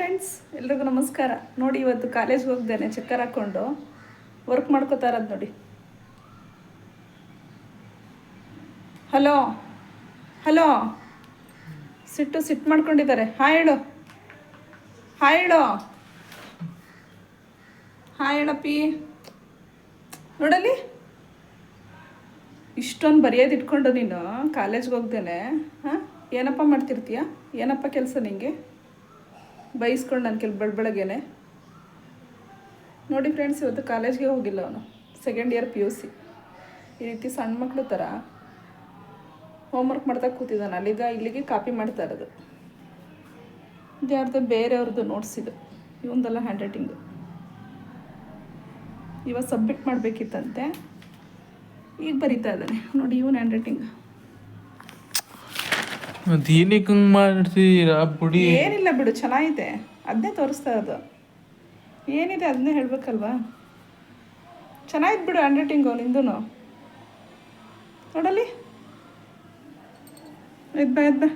Friends, ಎಲ್ರಿಗೂ ನಮಸ್ಕಾರ. ನೋಡಿ, ಇವತ್ತು ಕಾಲೇಜ್ಗೆ ಹೋಗ್ದೇನೆ ಚಕ್ಕರ್ ಹಾಕ್ಕೊಂಡು ವರ್ಕ್ ಮಾಡ್ಕೋತಾ ಇರೋದು ನೋಡಿ. ಹಲೋ ಹಲೋ ಸಿಟ್ಟು ಮಾಡ್ಕೊಂಡಿದ್ದಾರೆ. ಹಾಯ್ ಹೇಳು, ಹಾಯ್ ಹೇಳು, ಹಾಯ್ ಹೇಳಪ್ಪಿ. ನೋಡಲ್ಲಿ, ಇಷ್ಟೊಂದು ಬರೆಯೋದು ಇಟ್ಕೊಂಡು ನೀನು ಕಾಲೇಜ್ಗೆ ಹೋಗ್ದೇನೆ ಏನಪ್ಪ ಮಾಡ್ತಿರ್ತೀಯ? ಏನಪ್ಪ ಕೆಲಸ ನಿಂಗೆ? ಬೈಸ್ಕೊಂಡು ನನ್ನ ಬೆಳಗ್ಗೆನೆ ನೋಡಿ ಫ್ರೆಂಡ್ಸ್, ಇವತ್ತು ಕಾಲೇಜ್ಗೆ ಹೋಗಿಲ್ಲ ಅವನು. Second year PUC. ಈ ರೀತಿ ಸಣ್ಣ ಮಕ್ಕಳು ಥರ ಹೋಮ್ವರ್ಕ್ ಮಾಡ್ತಾ ಕೂತಿದ್ದಾನೆ. ಇಲ್ಲಿಗೆ ಕಾಪಿ ಮಾಡ್ತಾ ಇರೋದು. ಇದು ಯಾರ್ದು? ಬೇರೆಯವ್ರದ್ದು ನೋಟ್ಸ್ ಇದು. ಇವೊಂದೆಲ್ಲ ಹ್ಯಾಂಡ್ ರೈಟಿಂಗು. ಇವಾಗ ಸಬ್ಮಿಟ್ ಮಾಡಬೇಕಿತ್ತಂತೆ, ಈಗ ಬರಿತಾ ಇದ್ದಾನೆ ನೋಡಿ. ಇವನ್ ಹ್ಯಾಂಡ್ ರೈಟಿಂಗ್. ಏನಕ್ಕೆ ಮಾಡ್ತೀರಾ ಬುಡಿ? ಏನಿಲ್ಲ ಬಿಡು, ಚೆನ್ನಾಗಿದೆ. ಅದನ್ನೇ ತೋರಿಸ್ತಾ ಇರೋದು. ಏನಿದೆ ಅದನ್ನೇ ಹೇಳ್ಬೇಕಲ್ವಾ? ಚೆನ್ನಾಗಿತ್ತು ಬಿಡು ಹ್ಯಾಂಡ್ ರೈಟಿಂಗು ನಿಂದು. ನೋಡಲ್ಲಿ, ಎದ್ಬಾ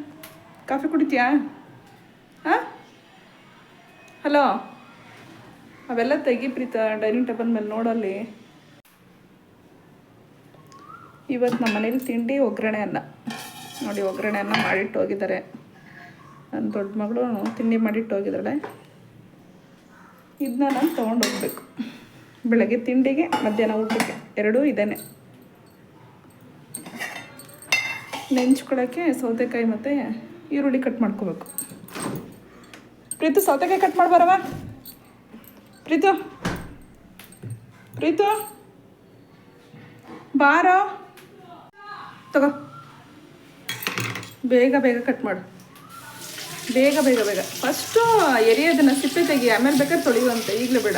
ಕಾಫಿ ಕುಡಿತೀಯಾ? ಹಾಂ, ಹಲೋ, ಅವೆಲ್ಲ ತೆಗಿ ಪ್ರೀತ ಡೈನಿಂಗ್ ಟೇಬಲ್ ಮೇಲೆ. ನೋಡಲ್ಲಿ, ಇವತ್ತು ನಮ್ಮ ಮನೇಲಿ ತಿಂಡಿ ಒಗ್ಗರಣೆ ಅನ್ನ ನೋಡಿ. ಒಗ್ಗರಣೆ ಅನ್ನ ಮಾಡಿಟ್ಟು ಹೋಗಿದ್ದಾರೆ. ನನ್ನ ದೊಡ್ಡ ಮಗಳು ತಿಂಡಿ ಮಾಡಿಟ್ಟು ಹೋಗಿದ್ದಾಳೆ. ಇದನ್ನ ನಾನು ತೊಗೊಂಡೋಗ್ಬೇಕು. ಬೆಳಗ್ಗೆ ತಿಂಡಿಗೆ, ಮಧ್ಯಾಹ್ನ ಊಟಕ್ಕೆ ಎರಡೂ ಇದೇನೆ. ನೆಂಚ್ಕೊಳ್ಳೋಕ್ಕೆ ಸೌತೆಕಾಯಿ ಮತ್ತು ಈರುಳ್ಳಿ ಕಟ್ ಮಾಡ್ಕೋಬೇಕು. ಪ್ರೀತು, ಸೌತೆಕಾಯಿ ಕಟ್ ಮಾಡ್ಬಾರವ. ಪ್ರೀತು ಬಾರೋ, ತಗೋ. ಬೇಗ ಕಟ್ ಮಾಡು. ಬೇಗ ಫಸ್ಟು ಎರಿಯೋದನ್ನು ಸಿಪ್ಪೆ ತೆಗಿ, ಆಮೇಲೆ ಬೇಕಾದ್ರೆ ತೊಳೆಯುವಂತೆ. ಈಗಲೇ ಬೇಡ.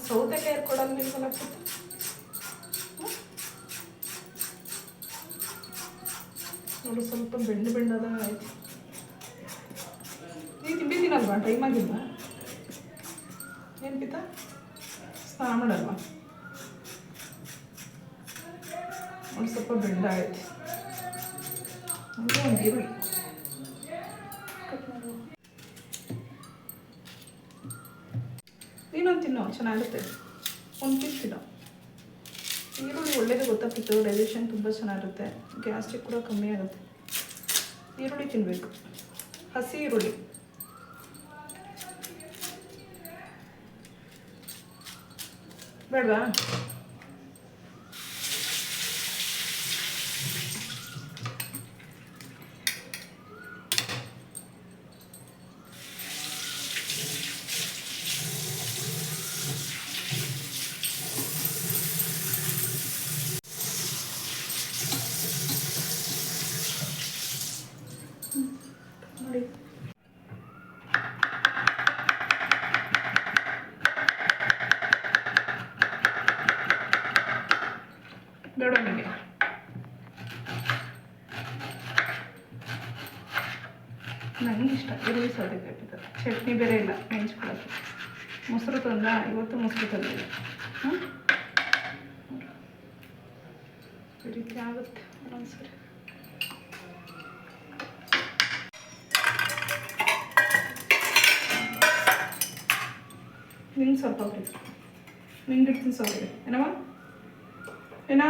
ಸೌತೆಕಾಯಿ ಕೊಡೋದು ನಿಲ್ಸಲ್ಲ. ನೋಡಿ, ಸ್ವಲ್ಪ ಬೆಂಡದ ಆಯ್ತು. ನೀನು ತಿಂಡಿ ತಿನ್ನಲ್ವಾ? ಟೈಮ್ ಆಗಿಲ್ವಾ? ಏನು ಪಿತಾ? ಸ್ನಾನ ಮಾಡಲ್ವಾ? ಒಂದು ಸ್ವಲ್ಪ ಬೆಂಡಾಗೈತಿ. ಒಂದು ಈರುಳ್ಳಿ ಕಟ್ ಮಾಡು. ನೀನೊಂದು ತಿನ್ನೋ, ಚೆನ್ನಾಗಿರುತ್ತೆ. ಒಂದು ಪೀಸ್ ತಿನ್ನೋ. ಈರುಳ್ಳಿ ಒಳ್ಳೇದು ಗೊತ್ತಾಗ್ತಿತ್ತು. ಡೈಜೆಷನ್ ತುಂಬ ಚೆನ್ನಾಗಿರುತ್ತೆ. ಗ್ಯಾಸ್ಟ್ರಿಕ್ ಕೂಡ ಕಮ್ಮಿ ಆಗುತ್ತೆ. ಈರುಳ್ಳಿ ತಿನ್ನಬೇಕು, ಹಸಿ ಈರುಳ್ಳಿ. ಬೇಡವಾ? ನೋಡಿ, ಬೇಡ ನನಗೆ. ನನಗೆ ಇಷ್ಟ ಈರುಳ್ಳಿ ಸೌತೆಕಾಯಿ ಇರ್ತದೆ. ಚಟ್ನಿ ಬೇರೆ ಇಲ್ಲ ನೆಂಚ್ಕೊಳ್ಳೋಕ್ಕೆ. ಮೊಸರು ತಂದ, ಇವತ್ತು ಮೊಸರು ತಂದಿಲ್ಲ. ಈ ರೀತಿ ಆಗುತ್ತೆ ಒಂದೊಂದ್ಸರಿ. ನಿಂಗೆ ಸ್ವಲ್ಪ ಬಿಡಿ, ನಿಂಗೆ ಇಡ್ತೀನಿ ಸ್ವಲ್ಪ. ಏನಮ್ಮ ಏನ?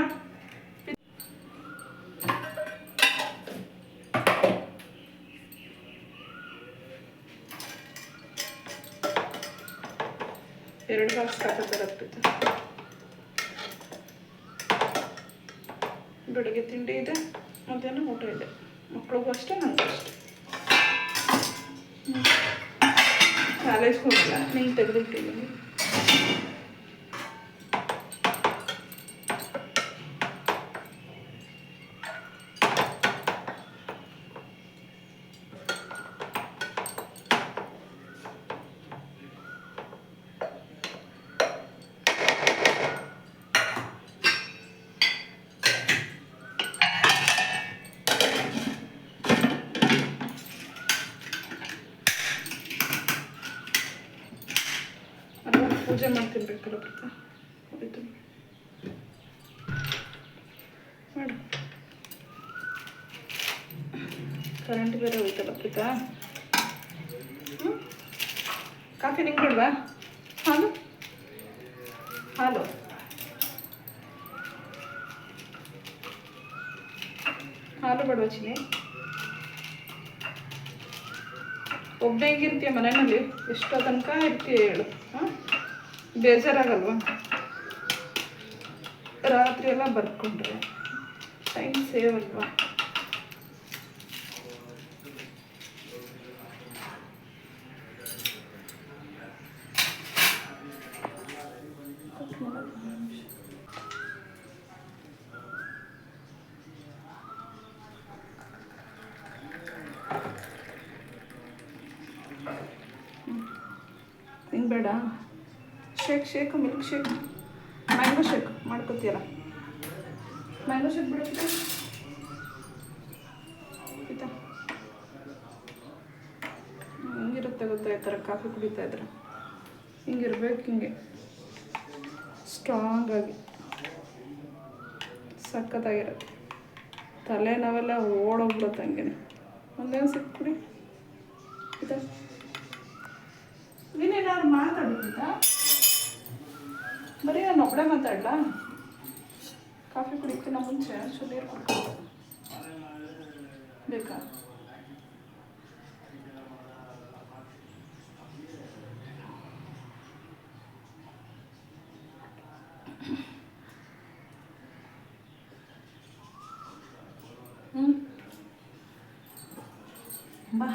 ಎರಡು ಬಾಕ್ಸ್ ಸಾಕಾಗ್ತದೆ. ಬೆಳಗ್ಗೆ ತಿಂಡಿ ಇದೆ, ಮಧ್ಯಾಹ್ನ ಊಟ ಇದೆ. ಮಕ್ಳಿಗೂ ಅಷ್ಟೇ, ನನಗೂ ಅಷ್ಟೇ. ಕಾಲೇಜ್ಗೆ ಹೋಗಲ್ಲ, ನಿಂಗೆ ತೆಗೆದಿಟ್ಟಿದ್ದೀನಿ. ಪೂಜೆ ಮಾಡ್ತಿರ್ಬೇಕಲ್ಲ ಪ್ರೀತ, ಹೊಡಿತು ಮಾಡು. ಕರೆಂಟ್ ಬೇರೆ ಹೋಯ್ತಲ್ಲ ಪ್ರೀತಾ. ಕಾಫಿ ನಿಂಗೆ ಬೇಡವಾ? ಹಾಲು ಹಾಲು ಹಾಲು ಬೇಡವಾ ಚಿನಿ? ಒಬ್ಬನೇ ಹೆಂಗಿರ್ತೀಯ ಮನೆಯಲ್ಲಿ? ಎಷ್ಟೋ ತನಕ ಇರ್ತೀಯ ಹೇಳು? ಹಾಂ, ಬೇಜಾರಾಗಲ್ವಾ? ರಾತ್ರಿ ಎಲ್ಲ ಬರ್ಕೊಂಡ್ರೆ ಟೈಮ್ ಸೇವ್ ಅಲ್ವಾ? ಹಿಂಗೆ ಬೇಡ. Shake milk shake, mango shake ಮಾಡ್ಕೊತೀಯಲ್ಲ, ಮ್ಯಾಂಗೋ ಶೇಕ್ ಬಿಡೋಕ್ಕಿಂತ ಆಯಿತಾ? ಹಿಂಗಿರುತ್ತೆ ಗೊತ್ತಾ ಈ ಥರ ಕಾಫಿ ಕುಡಿತಾ ಇದ್ರೆ? ಹಿಂಗಿರ್ಬೇಕು, ಹಿಂಗೆ ಸ್ಟ್ರಾಂಗಾಗಿ ಸಖತ್ತಾಗಿರುತ್ತೆ. ತಲೆನೋವೆಲ್ಲ ಓಡೋಗ್ಬಿಡುತ್ತೆ ಹಂಗೆ. ಒಂದೇನು ಸಿಕ್ ಕುಡಿ ಆಯಿತಾ? ನೀನೇನಾದ್ರು ಮಾತಾಡ್ಬಿಟ್ಟ? ಬರೀ ನಾನು ಒಬ್ಬಳೇ ಮಾತಾಡಲ? ಕಾಫಿ ಕುಡಿಯೋಕ್ಕಿಂತ ಮುಂಚೆ ನೀರು ಕುಡ್ಕೊಂಡು ಬೇಕಾ? ಬಾ,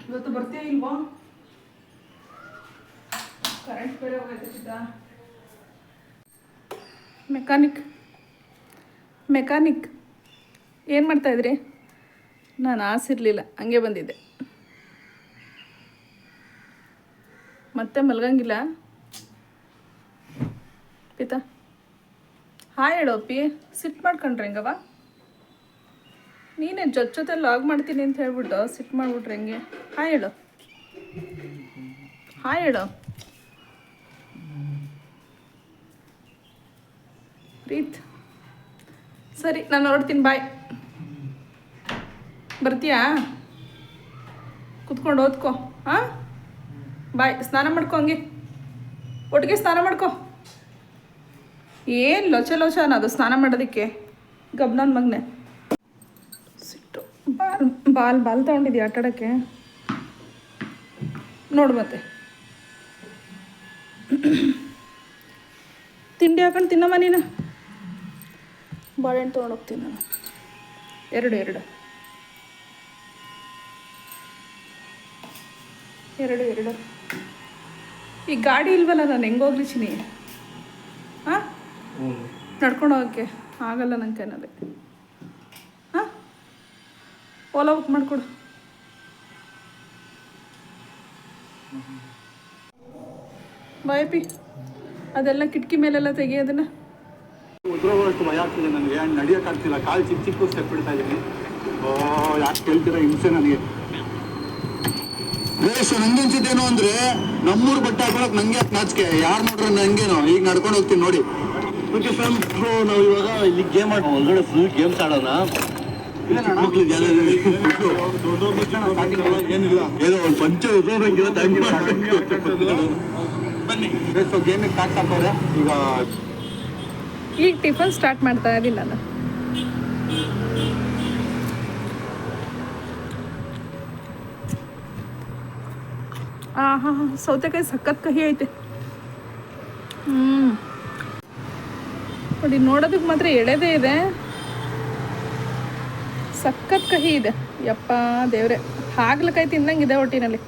ಇವತ್ತು ಬರ್ತೀಯ ಇಲ್ವಾ? ಕರೆಂಟ್ ಬೇರೆ ಹೋಗೈತೆ. ಮೆಕ್ಯಾನಿಕ್ ಏನು ಮಾಡ್ತಾಯಿದ್ರಿ? ನಾನು ಆಸಿರಲಿಲ್ಲ, ಹಂಗೆ ಬಂದಿದ್ದೆ. ಮತ್ತೆ ಮಲ್ಗಂಗಿಲ್ಲ ಪಿತಾ? ಹಾಯ್ ಹೇಳೋ ಪಿ. ಸಿಟ್ಟು ಮಾಡ್ಕೊಂಡ್ರೆ ಹೆಂಗವ? ನೀನೇ ಜೊತೆ ಲಾಗ್ ಮಾಡ್ತೀನಿ ಅಂತ ಹೇಳ್ಬಿಟ್ಟು ಸಿಟ್ಟು ಮಾಡಿಬಿಟ್ರೆ ಹೆಂಗೆ? ಹಾಯ್ ಹೇಳು, ಹಾಯ್ ಹೇಳು ಪ್ರೀತ್. ಸರಿ, ನಾನು ಹೊರಡ್ತೀನಿ, ಬಾಯ್. ಬರ್ತೀಯಾ? ಕುತ್ಕೊಂಡು ಓದ್ಕೊ. ಹಾಂ, ಬಾಯ್. ಸ್ನಾನ ಮಾಡ್ಕೊ, ಹಂಗೆ ಒಟ್ಟಿಗೆ ಸ್ನಾನ ಮಾಡ್ಕೊ. ಏನು ಲೊಚ ಅನ್ನೋದು ಸ್ನಾನ ಮಾಡೋದಕ್ಕೆ? ಗಬ್ನನ್ ಮಗನೆ ಸಿಟ್ಟು. ಬಾಲ್ ತೊಗೊಂಡಿದ್ಯಾ ಆಟಾಡೋಕ್ಕೆ? ನೋಡು ಮತ್ತೆ ತಿಂಡಿ ಹಾಕೊಂಡು ತಿನ್ನಮ್ಮ ನೀನು. ಬಾಳೆಹಣ್ಣು ತೊಗೊಂಡೋಗ್ತೀನಿ ನಾನು. ಎರಡು ಈ ಗಾಡಿ ಇಲ್ವಲ್ಲ, ನಾನು ಹೆಂಗೆ ಹೋಗ್ಲಿ ಚಿನಿ? ಹಾಂ, ನಡ್ಕೊಂಡು ಹೋಗೋಕ್ಕೆ ಆಗಲ್ಲ ನನ್ನ ಕೈನಲ್ಲಿ. ಹಾಂ, ಓಲಾ ಬುಕ್ ಮಾಡಿಕೊಡು. ಬಾಯಪಿ, ಅದೆಲ್ಲ ಕಿಟಕಿ ಮೇಲೆಲ್ಲ ತೆಗಿಯೋದನ್ನ. ಉದ್ರೋಗೋಷ್ಟು ಭಯ ಆಗ್ತಿದೆ ನನಗೆ. ನಡೆಯೋಕ್ಕಾಗ್ತಿಲ್ಲ, ಕಾಲು ಚಿಕ್ಕ ಸ್ಟೆಪ್ ಬಿಡ್ತಾ ಇದ್ದೀನಿ. ಯಾಕೆ ಕೇಳ್ತೀರ? ಹಿಂಸೆ ನನಗೆ. ವೇಷ ನಂಗೆ ಅನ್ಸಿದ್ದೇನು ಅಂದ್ರೆ, ನಮ್ಮೂರು ಬಟ್ಟೆ ಹಾಕೊಳಕ್ ನಂಗೆ ಯಾಕೆ ನಾಚಿಕೆ? ಯಾರು ನೋಡ್ರೆ ನಂಗೇನೋ. ಈಗ ನಡ್ಕೊಂಡು ಹೋಗ್ತೀನಿ ನೋಡಿ. ಓಕೆ ಫ್ಯಾಮ್, ನಾವು ಇವಾಗ ಇಲ್ಲಿ ಗೇಮ್ ಆಡೋಣ. ಒಳಗಡೆ ಫುಲ್ ಗೇಮ್ಸ್ ಆಡೋಣ. ಏನಿಲ್ಲ, ಏನೋ ಒಂದು ಪಂಚ ಬನ್ನಿ. ಗೇಮಿಗೆ ಸ್ಟಾರ್ಟ್ ಆಗ್ತವ್ರೆ ಈಗ ಟಿಫನ್ ಸ್ಟಾರ್ಟ್ ಮಾಡ್ತಾ ಇದ್ದೀನಿ ನಾನು. ಹಾಂ, ಸೌತೆಕಾಯಿ ಸಖತ್ ಕಹಿ ಐತೆ. ನೋಡಿ, ನೋಡೋದಕ್ಕೆ ಮಾತ್ರ ಎಳೆದೇ ಇದೆ, ಸಖತ್ ಕಹಿ ಇದೆ. ಯಪ್ಪ ದೇವ್ರೆ, ಹಾಗಲಕಾಯಿ ತಿನ್ನಂಗಿದೆ ಒಟ್ಟಿನಲ್ಲಿ.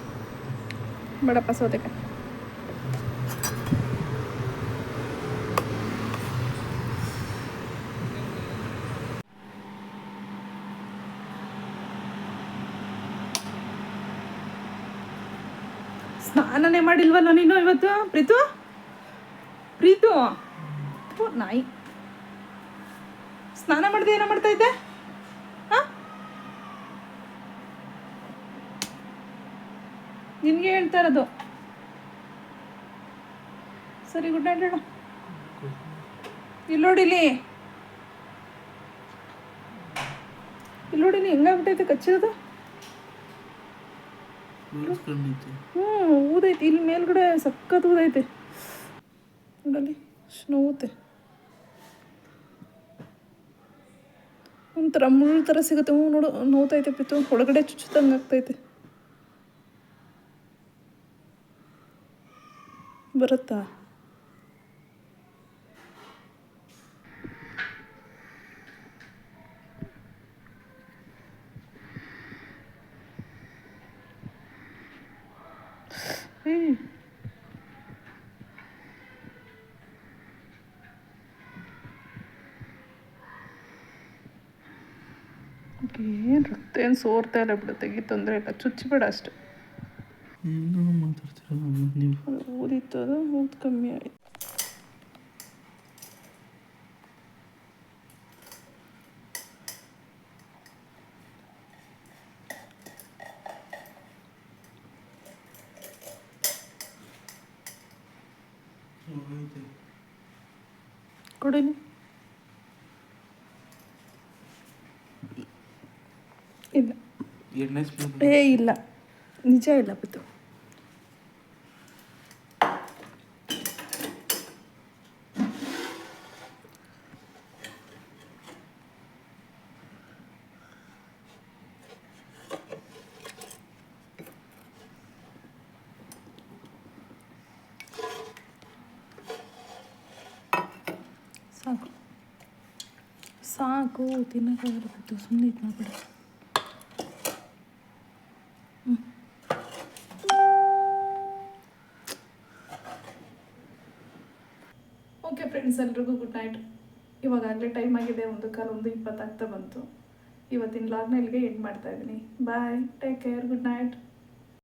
ಬೇಡಪ್ಪ ಸೌತೆಕಾಯಿ. ಸ್ನಾನನೇ ಮಾಡಿಲ್ವಲ್ಲ ನೀನು ಇವತ್ತು? ಪ್ರೀತು ನಾಯಿ, ಸ್ನಾನ ಮಾಡದೆ ಏನೋ ಮಾಡ್ತಾ ಇದ್ದೆ? ಹಾಂ, ನಿನಗೆ ಹೇಳ್ತಾ ಇರೋದು. ಸರಿ, ಗುಡ್ ನೈಟ್ ಹೇಳು. ಇಲ್ಲಿ ನೋಡಿಲಿ, ಇಲ್ಲಿ ನೋಡಿ ಹೆಂಗಾಗ್ಬಿಟ್ಟೈತೆ ಕಚ್ಚಿರೋದು. ಊದೈತಿ ಇಲ್ಲಿ ಮೇಲ್ಗಡೆ ಸಖತ್ ಊದೈತೆ ನೋಡಲ್ಲಿ ಅಷ್ಟು ನೋವುತ್ತೆ. ಒಂಥರ ಮುಳ್ಳು ಥರ ಸಿಗುತ್ತೆ. ನೋಡು ನೋವ್ತೈತೆ ಪಿತು, ಒಳಗಡೆ ಚುಚ್ಚುತ್ತಂಗೆ ಆಗ್ತೈತೆ. ಬರುತ್ತಾ? ಏನು ರಕ್ತ ಏನು ಸೋರ್ತಾ ಇಲ್ಲ ಬಿಡು, ತೆಗಿ ತೊಂದರೆ ಇಲ್ಲ, ಚುಚ್ಚಬೇಡ ಅಷ್ಟೆ. ಮಾತಾಡ್ತೀರ ನೀವು? ಊದಿತ್ತು, ಅದು ಊದು ಕಮ್ಮಿ ಆಯ್ತು. ಕೊಡಲಿ. ಇಲ್ಲ ಎಣ್ಣೆ ಸ್ಪೂನ್ ಇಲ್ಲ, ನಿಜ ಇಲ್ಲ ಬಿತ್ತು. ಸಾಕು ಸಾಕು, ತಿನ್ನೋಕ್ಕಾಗಲ್ಲ ಬಿತ್ತು, ಸುಮ್ಮನೆ ಇದು ಮಾಡಬೇಡ. ಓಕೆ ಫ್ರೆಂಡ್ಸ್, ಎಲ್ರಿಗೂ ಗುಡ್ ನೈಟ್. ಇವಾಗಲೇ ಟೈಮ್ ಆಗಿದೆ 1:20 ಆಗ್ತಾ ಬಂತು. ಇವತ್ತಿನ ಲಾಗ್ನ ಇಲ್ಲಿಗೆ ಎಂಡ್ ಮಾಡ್ತಾಯಿದ್ದೀನಿ. ಬಾಯ್, ಟೇಕ್ ಕೇರ್, ಗುಡ್ ನೈಟ್.